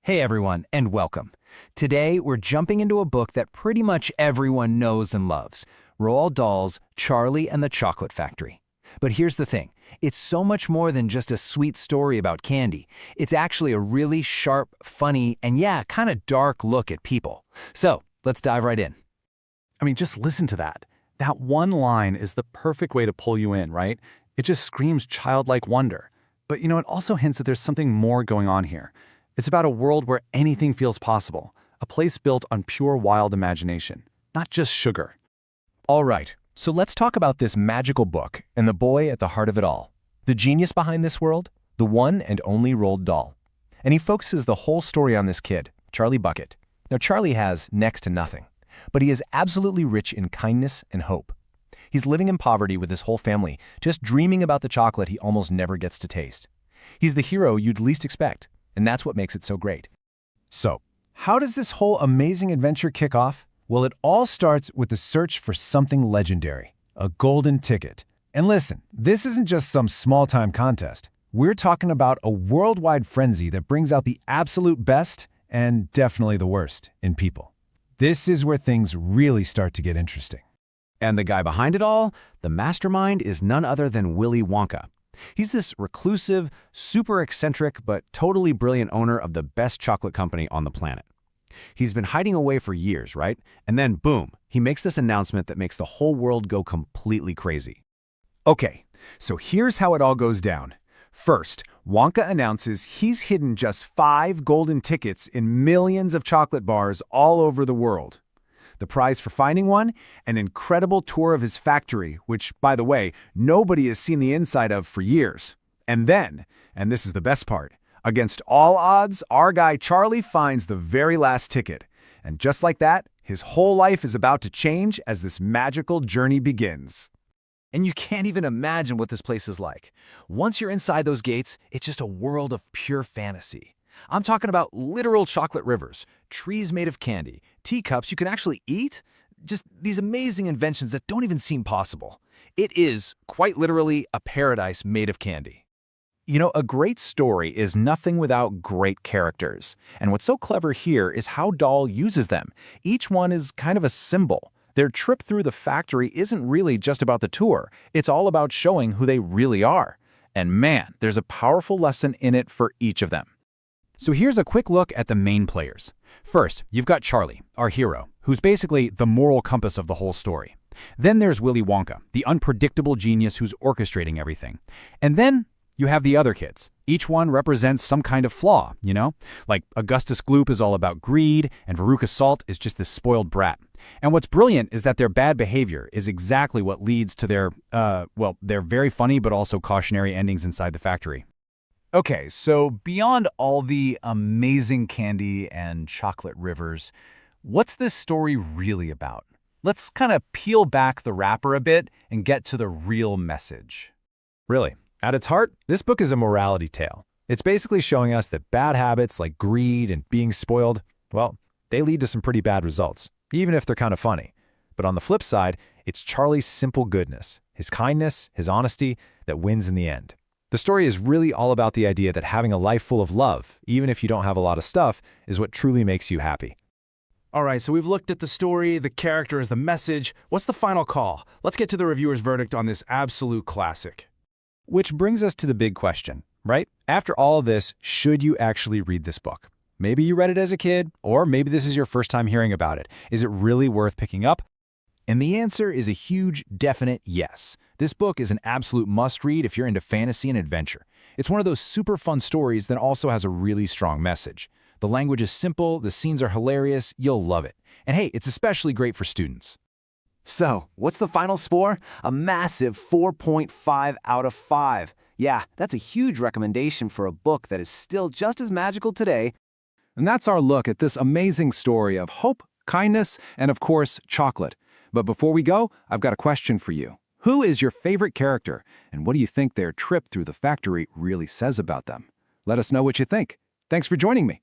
Hey everyone, and welcome. Today, we're jumping into a book that pretty much everyone knows and loves, Roald Dahl's Charlie and the Chocolate Factory. But here's the thing, it's so much more than just a sweet story about candy. It's actually a really sharp, funny, and yeah, kind of dark look at people. So, let's dive right in. I mean, just listen to that. That one line is the perfect way to pull you in, right? It just screams childlike wonder. But it also hints that there's something more going on here. It's about a world where anything feels possible, a place built on pure wild imagination, not just sugar. All right, so let's talk about this magical book and the boy at the heart of it all. The genius behind this world, the one and only Roald Dahl. And he focuses the whole story on this kid, Charlie Bucket. Now, Charlie has next to nothing, but he is absolutely rich in kindness and hope. He's living in poverty with his whole family, just dreaming about the chocolate he almost never gets to taste. He's the hero you'd least expect, and that's what makes it so great. So, how does this whole amazing adventure kick off? Well, it all starts with the search for something legendary, a golden ticket. And listen, this isn't just some small-time contest. We're talking about a worldwide frenzy that brings out the absolute best and definitely the worst in people. This is where things really start to get interesting. And the guy behind it all, the mastermind, is none other than Willy Wonka. He's this reclusive, super eccentric, but totally brilliant owner of the best chocolate company on the planet. He's been hiding away for years, right? And then, boom, he makes this announcement that makes the whole world go completely crazy. Okay, so here's how it all goes down. First, Wonka announces he's hidden just 5 golden tickets in millions of chocolate bars all over the world. The prize for finding one? An incredible tour of his factory, which, by the way, nobody has seen the inside of for years. And then, and this is the best part, against all odds, our guy Charlie finds the very last ticket. And just like that, his whole life is about to change as this magical journey begins. And you can't even imagine what this place is like. Once you're inside those gates, it's just a world of pure fantasy. I'm talking about literal chocolate rivers, trees made of candy, teacups you can actually eat, just these amazing inventions that don't even seem possible. It is, quite literally, a paradise made of candy. A great story is nothing without great characters. And what's so clever here is how Dahl uses them. Each one is kind of a symbol. Their trip through the factory isn't really just about the tour. It's all about showing who they really are. And man, there's a powerful lesson in it for each of them. So here's a quick look at the main players. First, you've got Charlie, our hero, who's basically the moral compass of the whole story. Then there's Willy Wonka, the unpredictable genius who's orchestrating everything. And then you have the other kids. Each one represents some kind of flaw, Like Augustus Gloop is all about greed, and Veruca Salt is just this spoiled brat. And what's brilliant is that their bad behavior is exactly what leads to their very funny but also cautionary endings inside the factory. Okay, so beyond all the amazing candy and chocolate rivers, what's this story really about? Let's kind of peel back the wrapper a bit and get to the real message. Really, at its heart, this book is a morality tale. It's basically showing us that bad habits like greed and being spoiled, well, they lead to some pretty bad results, even if they're kind of funny. But on the flip side, it's Charlie's simple goodness, his kindness, his honesty, that wins in the end. The story is really all about the idea that having a life full of love, even if you don't have a lot of stuff, is what truly makes you happy. All right, so we've looked at the story, the characters, the message. What's the final call? Let's get to the reviewer's verdict on this absolute classic. Which brings us to the big question, right? After all of this, should you actually read this book? Maybe you read it as a kid, or maybe this is your first time hearing about it. Is it really worth picking up? And the answer is a huge, definite yes. This book is an absolute must-read if you're into fantasy and adventure. It's one of those super fun stories that also has a really strong message. The language is simple, the scenes are hilarious, you'll love it. And hey, it's especially great for students. So, what's the final score? A massive 4.5 out of 5. Yeah, that's a huge recommendation for a book that is still just as magical today. And that's our look at this amazing story of hope, kindness, and of course, chocolate. But before we go, I've got a question for you. Who is your favorite character, and what do you think their trip through the factory really says about them? Let us know what you think. Thanks for joining me.